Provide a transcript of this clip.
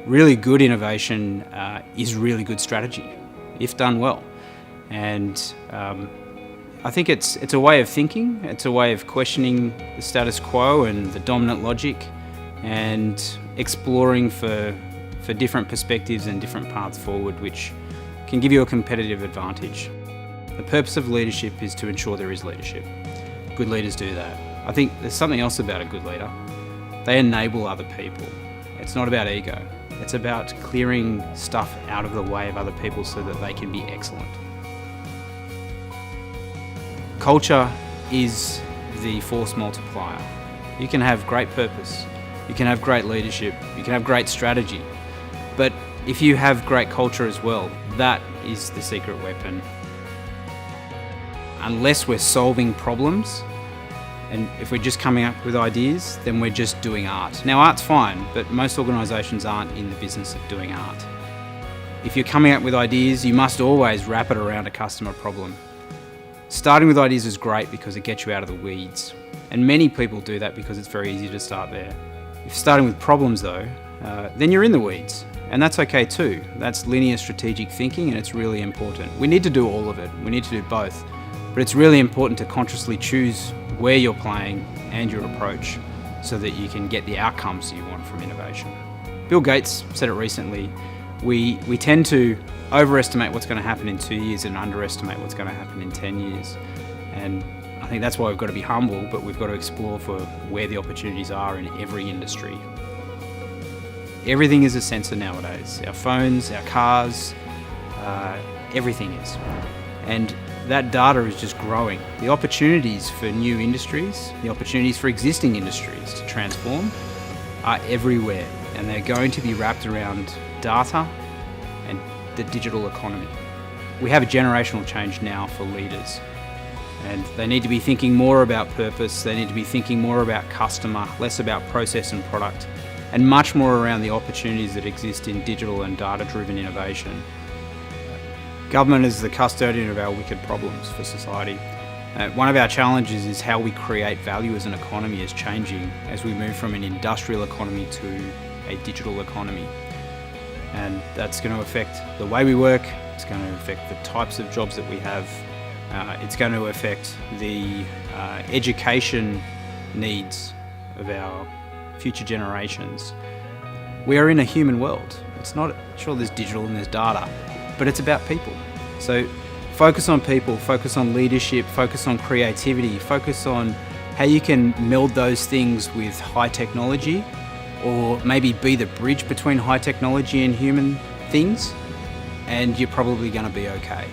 Really good innovation is really good strategy, if done well. And I think it's a way of thinking, it's a way of questioning the status quo and the dominant logic, and exploring for different perspectives and different paths forward, which can give you a competitive advantage. The purpose of leadership is to ensure there is leadership. Good leaders do that. I think there's something else about a good leader. They enable other people. It's not about ego. It's about clearing stuff out of the way of other people so that they can be excellent. Culture is the force multiplier. You can have great purpose, you can have great leadership, you can have great strategy, but if you have great culture as well, that is the secret weapon. Unless we're solving problems, and if we're just coming up with ideas, then we're just doing art. Now, art's fine, but most organisations aren't in the business of doing art. If you're coming up with ideas, you must always wrap it around a customer problem. Starting with ideas is great because it gets you out of the weeds. And many people do that because it's very easy to start there. If you're starting with problems though, then you're in the weeds. And that's okay too. That's linear strategic thinking, and it's really important. We need to do all of it. We need to do both. But it's really important to consciously choose where you're playing and your approach so that you can get the outcomes you want from innovation. Bill Gates said it recently, we tend to overestimate what's going to happen in 2 years and underestimate what's going to happen in 10 years. And I think that's why we've got to be humble, but we've got to explore for where the opportunities are in every industry. Everything is a sensor nowadays. Our phones, our cars, everything is. And that data is just growing. The opportunities for new industries, the opportunities for existing industries to transform are everywhere, and they're going to be wrapped around data and the digital economy. We have a generational change now for leaders, and they need to be thinking more about purpose, they need to be thinking more about customer, less about process and product, and much more around the opportunities that exist in digital and data-driven innovation. Government is the custodian of our wicked problems for society. One of our challenges is how we create value as an economy is changing as we move from an industrial economy to a digital economy. And that's going to affect the way we work, it's going to affect the types of jobs that we have, it's going to affect the education needs of our future generations. We are in a human world. It's not, sure there's digital and there's data, but it's about people. So focus on people, focus on leadership, focus on creativity, focus on how you can meld those things with high technology, or maybe be the bridge between high technology and human things, and you're probably going to be okay.